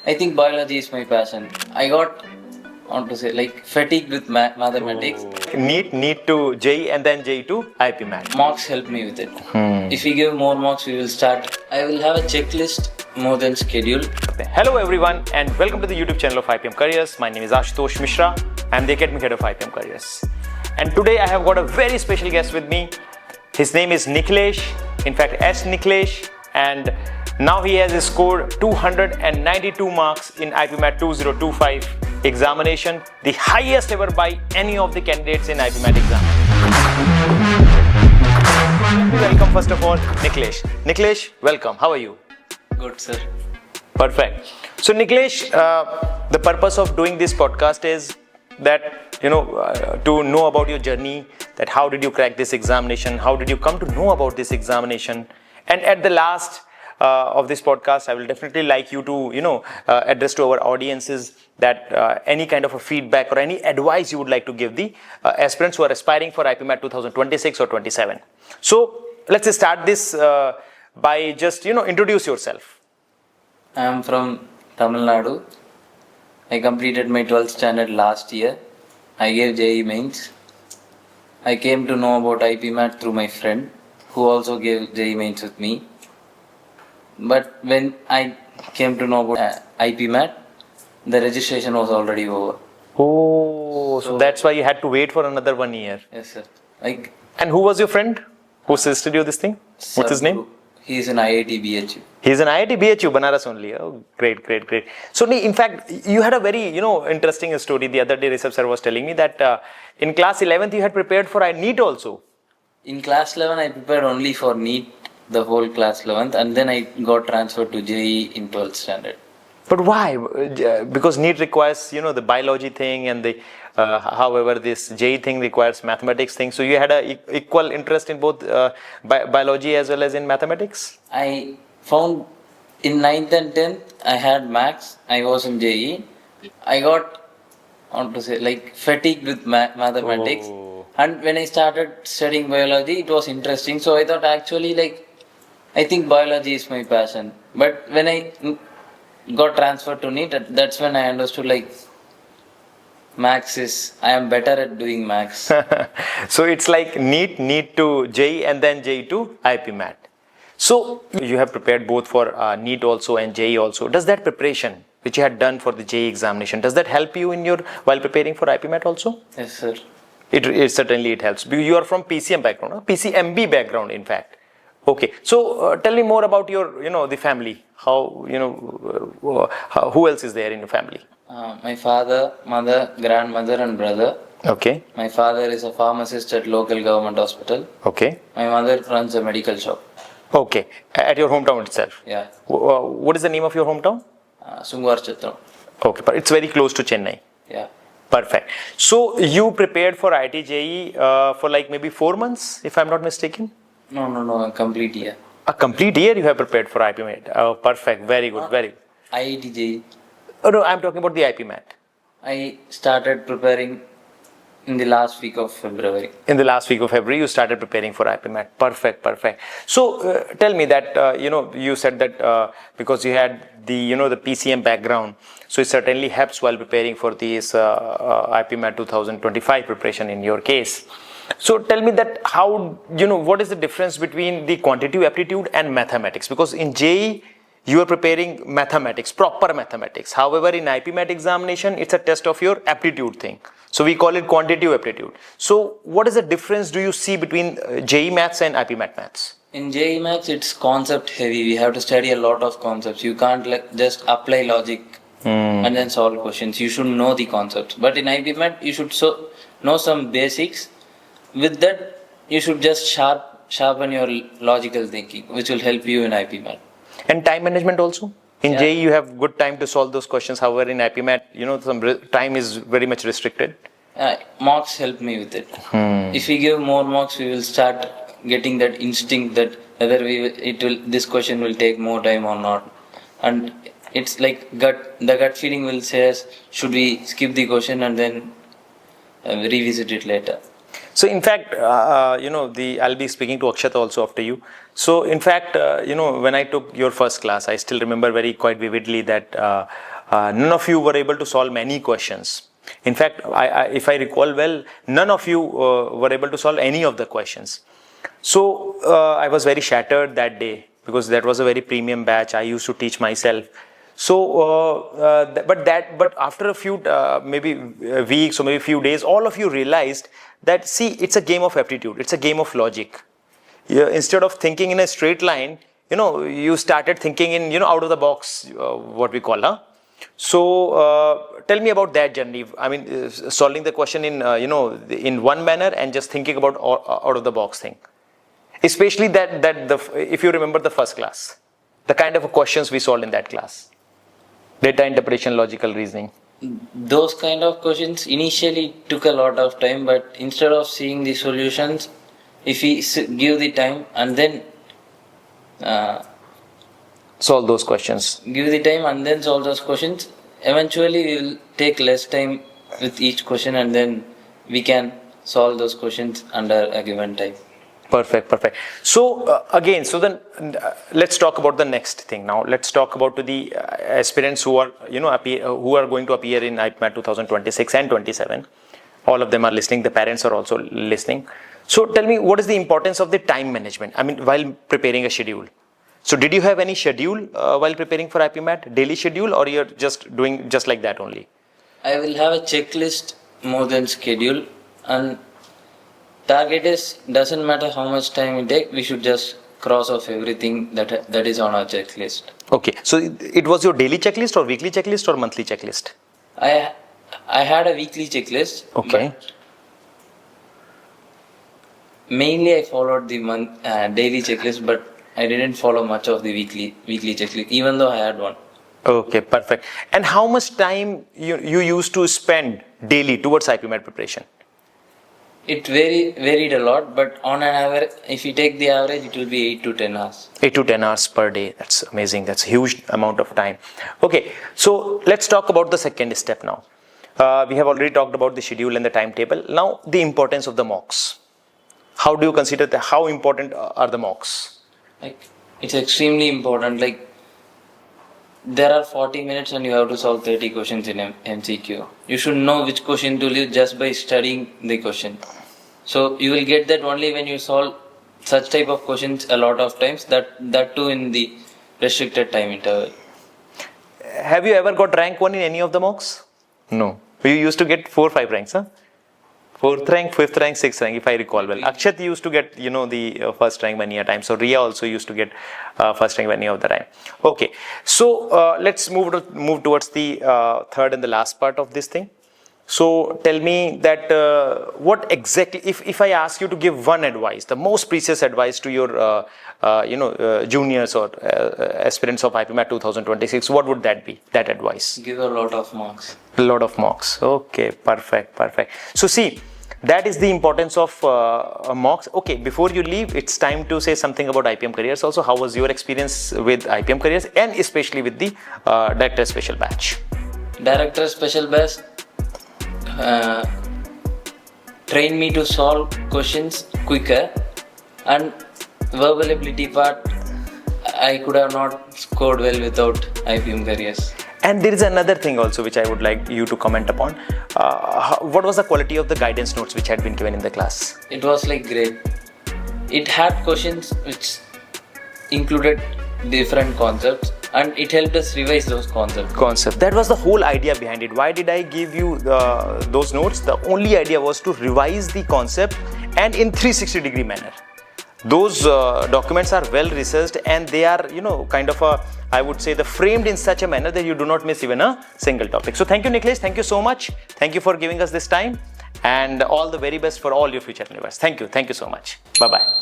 I think biology is my passion. I got, want to say, like fatigued with mathematics. Need to JEE and then JEE to IPMAT. Marks help me with it. If we give more marks, we will start. I will have a checklist more than schedule. Hello everyone and welcome to the YouTube channel of IPM Careers. My name is Ashutosh Mishra. I am the Academy Head of IPM Careers. And today I have got a very special guest with me. His name is Nikhilesh, in fact S. Nikhilesh, and now he has scored 292 marks in IPMAT 2025 examination, the highest ever by any of the candidates in IPMAT exam. Welcome first of all, Nikhilesh. Nikhilesh, welcome. How are you? Good, sir. Perfect. So Nikhilesh, the purpose of doing this podcast is that, to know about your journey, that how did you crack this examination, how did you come to know about this examination, and at the last of this podcast, I will definitely like you to, address to our audiences that any kind of a feedback or any advice you would like to give the aspirants who are aspiring for IPMAT 2026 or 27. So let's start this by just, introduce yourself. I am from Tamil Nadu. I completed my 12th standard last year. I gave JEE mains. I came to know about IPMAT through my friend who also gave JEE mains with me. But when I came to know about IPMAT, the registration was already over. Oh, so that's why you had to wait for another 1 year. Yes, sir. And who was your friend who suggested you this thing? What's his name? He is in IIT-BHU. He's in IIT-BHU, Banaras only. Oh, great. So, in fact, you had a very, interesting story. The other day, Rishabh sir was telling me that in class 11th, you had prepared for NEET also. In class 11, I prepared only for NEET, the whole class 11th, and then I got transferred to JEE in 12th standard. But why? Because NEET requires, the biology thing, and the however this JEE thing requires mathematics thing. So you had a equal interest in both biology as well as in mathematics? I found in 9th and 10th I had maths. I was in JEE. I got, fatigued with mathematics. Oh. And when I started studying biology, it was interesting. So I thought actually I think biology is my passion. But when I got transferred to NEET, that's when I understood I am better at doing maths. So it's like NEET to JEE and then JEE to IPMAT. So you have prepared both for NEET also and JEE also. Does that preparation which you had done for the JEE examination, does that help you while preparing for IPMAT also? Yes, sir. It certainly helps. You are from PCM background, PCMB background in fact. Okay, so tell me more about your, the family. How, who else is there in your family? My father, mother, grandmother and brother. Okay. My father is a pharmacist at local government hospital. Okay. My mother runs a medical shop. Okay, at your hometown itself? Yeah. What is the name of your hometown? Sungwarchatram. Okay, but it's very close to Chennai. Yeah. Perfect. So you prepared for IIT-JEE for maybe 4 months, if I'm not mistaken? No, a complete year. A complete year you have prepared for IPMAT. Oh, perfect. Very good. IIT-JEE. Oh no, I'm talking about the IPMAT. I started preparing in the last week of February. In the last week of February, you started preparing for IPMAT. Perfect. So tell me that, you said that because you had the PCM background, so it certainly helps while preparing for this IPMAT 2025 preparation in your case. So tell me that how, what is the difference between the quantitative aptitude and mathematics? Because in JEE, you are preparing mathematics, proper mathematics. However, in IPMAT examination, it's a test of your aptitude thing. So we call it quantitative aptitude. So what is the difference do you see between JEE maths and IPMAT maths? In JEE maths, it's concept heavy. We have to study a lot of concepts. You can't just apply logic and then solve questions. You should know the concepts. But in IPMAT, you should know some basics. With that, you should just sharpen your logical thinking, which will help you in IPMAT. And time management also? In JEE, you have good time to solve those questions. However, in IPMAT, some time is very much restricted. Marks help me with it. If we give more marks, we will start getting that instinct that whether this question will take more time or not. And it's like the gut feeling will say us, should we skip the question and then revisit it later. So in fact, I'll be speaking to Akshat also after you. So in fact, when I took your first class, I still remember quite vividly that none of you were able to solve many questions. In fact, if I recall well, none of you were able to solve any of the questions. So I was very shattered that day because that was a very premium batch. I used to teach myself. So, but after a few maybe weeks or maybe few days, all of you realized that see, it's a game of aptitude. It's a game of logic. Instead of thinking in a straight line, you started thinking in out of the box, what we call, huh? So tell me about that journey. I mean, solving the question in in one manner and just thinking about out of the box thing. Especially if you remember the first class, the kind of questions we solved in that class. Data interpretation, logical reasoning. Those kind of questions initially took a lot of time, but instead of seeing the solutions, if we give the time and then solve those questions. Give the time and then solve those questions, eventually we will take less time with each question and then we can solve those questions under a given time. Perfect. So again, then let's talk about the next thing now. Let's talk about the aspirants who are who are going to appear in IPMAT 2026 and 27. All of them are listening. The parents are also listening. So tell me, what is the importance of the time management? I mean, while preparing a schedule. So did you have any schedule while preparing for IPMAT, daily schedule, or you're just doing just like that only? I will have a checklist more than schedule, and target doesn't matter how much time it takes, we should just cross off everything that is on our checklist. Okay, so it was your daily checklist or weekly checklist or monthly checklist? I had a weekly checklist. Okay. But mainly I followed the daily checklist, but I didn't follow much of the weekly checklist, even though I had one. Okay, perfect. And how much time you used to spend daily towards IPMAT preparation? It varied a lot, but on an average, if you take the average, it will be 8 to 10 hours. 8 to 10 hours per day. That's amazing. That's a huge amount of time. Okay, so let's talk about the second step now. We have already talked about the schedule and the timetable. Now, the importance of the mocks. How do you consider that? How important are the mocks? It's extremely important. There are 40 minutes and you have to solve 30 questions in MCQ. You should know which question to leave just by studying the question. So you will get that only when you solve such type of questions a lot of times, that too in the restricted time interval. Have you ever got rank 1 in any of the mocks? No. You used to get 4 or 5 ranks, huh? 4th rank, 5th rank, 6th rank, if I recall well. Akshat used to get, the first rank many a time. So Riya also used to get first rank many of the time. Okay, so let's move towards the third and the last part of this thing. So tell me that what exactly, if I ask you to give one advice, the most precious advice to your juniors or aspirants of IPMAT 2026, what would that be? That advice? Give a lot of marks. A lot of mocks. Okay, perfect. So see, that is the importance of mocks. Okay, before you leave, it's time to say something about IPM careers also. How was your experience with IPM careers and especially with the Director Special Batch? Director Special Batch trained me to solve questions quicker, and verbal ability part, I could have not scored well without IPM careers. And there is another thing also which I would like you to comment upon. What was the quality of the guidance notes which had been given in the class? It was great. It had questions which included different concepts, and it helped us revise those concepts. That was the whole idea behind it. Why did I give you those notes? The only idea was to revise the concept and in 360-degree manner. Those documents are well researched and they are, kind of I would say, framed in such a manner that you do not miss even a single topic. So thank you, Niklesh. Thank you so much. Thank you for giving us this time, and all the very best for all your future endeavors. Thank you. Thank you so much. Bye-bye.